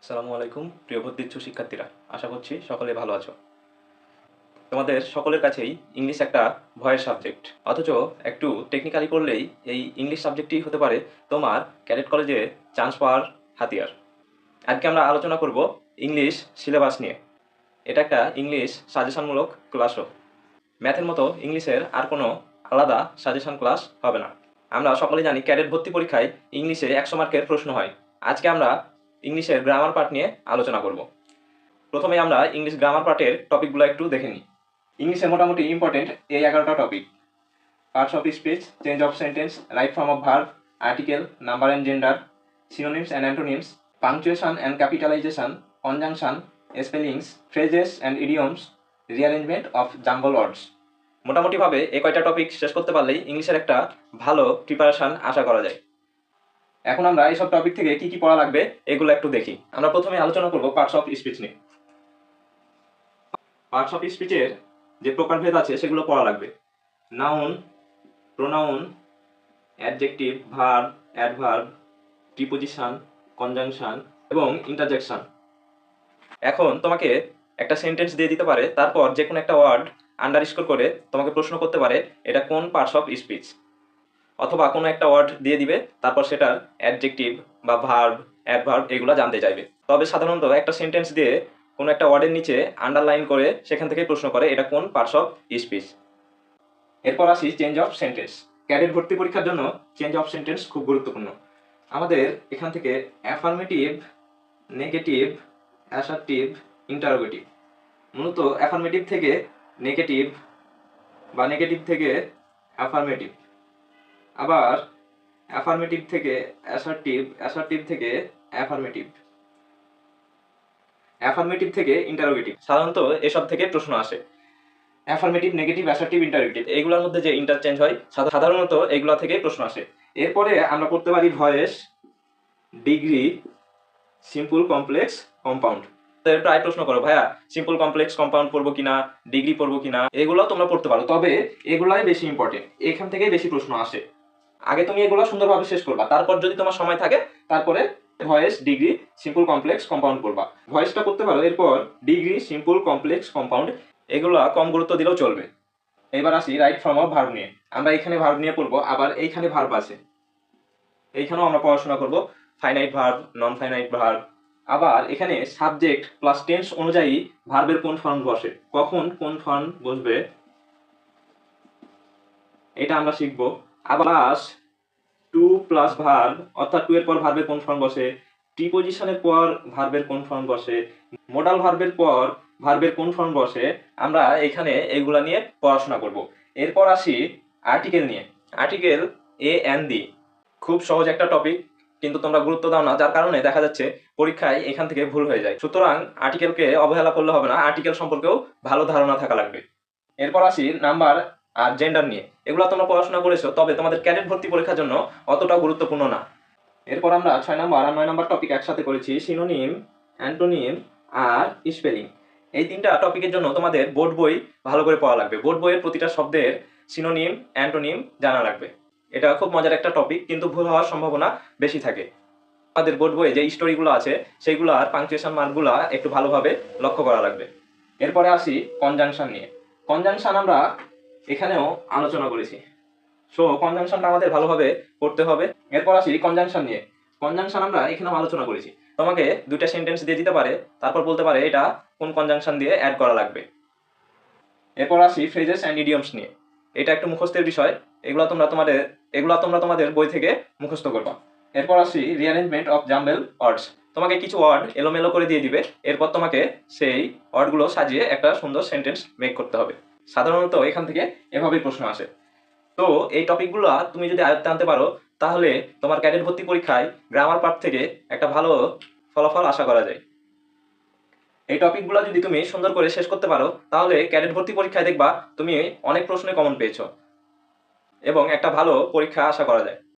আসসালামু আলাইকুম প্রিয় ভর্তিচ্ছু শিক্ষার্থীরা, আশা করছি সকলে ভালো আছো। তোমাদের সকলের কাছেই ইংলিশ একটা ভয়ের সাবজেক্ট, অথচ একটু টেকনিক্যালি পড়লেই এই ইংলিশ সাবজেক্টটি হতে পারে তোমার ক্যাডেট কলেজে চান্স পাওয়ার হাতিয়ার। আজকে আমরা আলোচনা করব ইংলিশ সিলেবাস নিয়ে। এটা একটা ইংলিশ সাজেশনমূলক ক্লাসও। ম্যাথের মতো ইংলিশের আর কোনো আলাদা সাজেশন ক্লাস হবে না। আমরা সকলে জানি ক্যাডেট ভর্তি পরীক্ষায় ইংলিশে 100 মার্কের প্রশ্ন হয়। আজকে আমরা ইংলিশের গ্রামার পার্ট নিয়ে আলোচনা করব। প্রথমে আমরা ইংলিশ গ্রামার পার্টের টপিকগুলো একটু দেখে নিই। ইংলিশের মোটামুটি ইম্পর্টেন্ট এই 11টা topic: parts of speech, change of sentence, right form of verb, article, number and gender, synonyms and antonyms, punctuation and capitalization, conjunction, spellings, phrases and idioms, rearrangement of jumble words. মোটামুটিভাবে এই কয়টা topic শেষ করতে পারলেই ইংলিশের একটা ভালো preparation আশা করা যায়। এখন আমরা এইসব টপিক থেকে কি কি পড়া লাগবে এগুলো একটু দেখি। আমরা প্রথমে আলোচনা করব পার্টস অফ স্পিচ নিয়ে। পার্টস অফ স্পিচের যে প্রকারভেদ আছে সেগুলো পড়া লাগবে: noun, pronoun, adjective, verb, adverb, preposition, conjunction এবং ইন্টারজেকশন। এখন তোমাকে একটা সেন্টেন্স দিয়ে দিতে পারে, তারপর যে কোনো একটা ওয়ার্ড আন্ডারস্কোর করে তোমাকে প্রশ্ন করতে পারে এটা কোন পার্টস অফ স্পিচ, অথবা কোনো একটা ওয়ার্ড দিয়ে দিবে, তারপর সেটার অ্যাডজেক্টিভ বা ভার্ব, অ্যাডভার্ব এগুলো জানতে চাইবে। তবে সাধারণত একটা সেন্টেন্স দিয়ে কোনো একটা ওয়ার্ডের নিচে আন্ডারলাইন করে সেখান থেকে প্রশ্ন করে এটা কোন পার্টস অফ স্পিচ। এরপর আসি চেঞ্জ অফ সেন্টেন্স। ক্যাডেট ভর্তি পরীক্ষার জন্য চেঞ্জ অফ সেন্টেন্স খুব গুরুত্বপূর্ণ। আমাদের এখান থেকে অ্যাফার্মেটিভ, নেগেটিভ, অ্যাসার্টিভ, ইন্টারোগেটিভ, মূলত অ্যাফার্মেটিভ থেকে নেগেটিভ বা নেগেটিভ থেকে অ্যাফার্মেটিভ, আবার অ্যাফার্মেটিভ থেকে অ্যাসার্টিভ, অ্যাসার্টিভ থেকে অ্যাফার্মেটিভ, অ্যাফার্মেটিভ থেকে ইন্টারোগেটিভ। সাধারণত এসব থেকে প্রশ্ন আসে। অ্যাফার্মেটিভ, নেগেটিভ, অ্যাসার্টিভ, ইন্টারোগেটিভ এগুলোর মধ্যে যে ইন্টারচেঞ্জ হয় সাধারণত এগুলো থেকে প্রশ্ন আসে। এরপরে আমরা করতে পারি voice, degree, simple, complex, compound. প্রায় প্রশ্ন করো ভাইয়া সিম্পল কমপ্লেক্স কম্পাউন্ড পড়বো কিনা, ডিগ্রি পড়বো কিনা, এগুলো তোমরা পড়তে পারো, তবে এগুলাই বেশি ইম্পর্টেন্ট, এখান থেকে বেশি প্রশ্ন আসে। আগে তুমি এগুলো সুন্দরভাবে শেষ করবা, তারপর যদি তোমার সময় থাকে তারপরে voice, degree, simple, complex, compound করবা। ভয়েসটা করতে পারো, এরপর ডিগ্রি, সিম্পল, কমপ্লেক্স, কম্পাউন্ড এগুলা কম গুরুত্ব দিলেও চলবে। এবার আসি রাইট ফর্ম অফ ভার্ব নিয়ে। আমরা এখানে ভার্ব নিয়ে পড়বো, আবার এইখানে ভার্ব আছে, এইখানেও আমরা পড়াশোনা করব finite verb, non finite verb. আবার এখানে সাবজেক্ট প্লাস টেন্স অনুযায়ী ভার্বের কোন ফর্ম বসে, কখন কোন ফর্ম বসবে এটা আমরা শিখবো। আবার টু প্লাস ভার্ব, অর্থাৎ টু এর পর ভার্বের কোন ফর্ম বসে, প্রিপোজিশনের পর ভার্বের কোন ফর্ম বসে, মোডাল ভার্বের পর ভার্বের কোন ফর্ম বসে, আমরা এখানে এইগুলা নিয়ে পড়াশোনা করব। এরপর আসি আর্টিকেল নিয়ে। আর্টিকেল এ এন দি খুব সহজ একটা টপিক, কিন্তু তোমরা গুরুত্ব দাও না, যার কারণে দেখা যাচ্ছে পরীক্ষায় এখান থেকে ভুল হয়ে যায়। সুতরাং আর্টিকেলকে অবহেলা করলে হবে না, আর্টিকেল সম্পর্কেও ভালো ধারণা থাকা লাগবে। এরপর আসি নাম্বার আর জেন্ডার নিয়ে। এগুলো তোমরা পড়াশোনা করেছো, তবে তোমাদের ক্যাডেট ভর্তি পরীক্ষার জন্য অতটা গুরুত্বপূর্ণ না। এরপর আমরা 6 নাম্বার আর 9 নাম্বার টপিক একসাথে করেছি, সিনোনিম, অ্যান্টোনিম আর স্পেলিং। এই তিনটা টপিকের জন্য তোমাদের বোর্ড বই ভালো করে পড়া লাগবে। বোর্ড বইয়ের প্রতিটা শব্দের সিনোনিম, অ্যান্টোনিম জানা লাগবে। এটা খুব মজার একটা টপিক, কিন্তু ভুল হওয়ার সম্ভাবনা বেশি থাকে। আমাদের বোর্ড বইয়ে যে স্টোরিগুলো আছে সেইগুলো আর পাংচুয়েশন মার্কগুলো একটু ভালোভাবে লক্ষ্য করা লাগবে। এরপরে আসি কনজাংশন নিয়ে। কনজাংশন আমরা এখানেও আলোচনা করেছি, সো কনজাংশনটা আমাদের ভালোভাবে করতে হবে। এরপর আসি কনজাংশন নিয়ে। কনজাংশন আমরা এখানেও আলোচনা করেছি। তোমাকে দুইটা সেন্টেন্স দিয়ে দিতে পারে, তারপর বলতে পারে এটা কোন কনজাংশন দিয়ে অ্যাড করা লাগবে। এরপর আসি ফ্রেজেস অ্যান্ড ইডিয়মস নিয়ে। এটা একটু মুখস্থের বিষয়, এগুলো তোমরা তোমাদের বই থেকে মুখস্থ করবা। এরপর আসি রিঅ্যারেঞ্জমেন্ট অফ জাম্বল ওয়ার্ডস। তোমাকে কিছু ওয়ার্ড এলোমেলো করে দিয়ে দিবে, এরপর তোমাকে সেই ওয়ার্ডগুলো সাজিয়ে একটা সুন্দর সেন্টেন্স মেক করতে হবে। সাধারণত এখান থেকে এভাবেই প্রশ্ন আসে। তো এই টপিকগুলো তুমি যদি আয়ত্তে আনতে পারো, তাহলে তোমার ক্যাডেট ভর্তি পরীক্ষায় গ্রামার পার্ট থেকে একটা ভালো ফলাফল আশা করা যায়। এই টপিকগুলো যদি তুমি সুন্দর করে শেষ করতে পারো, তাহলে ক্যাডেট ভর্তি পরীক্ষায় দেখবা তুমি অনেক প্রশ্নে কমন পেয়েছো এবং একটা ভালো পরীক্ষা আশা করা যায়।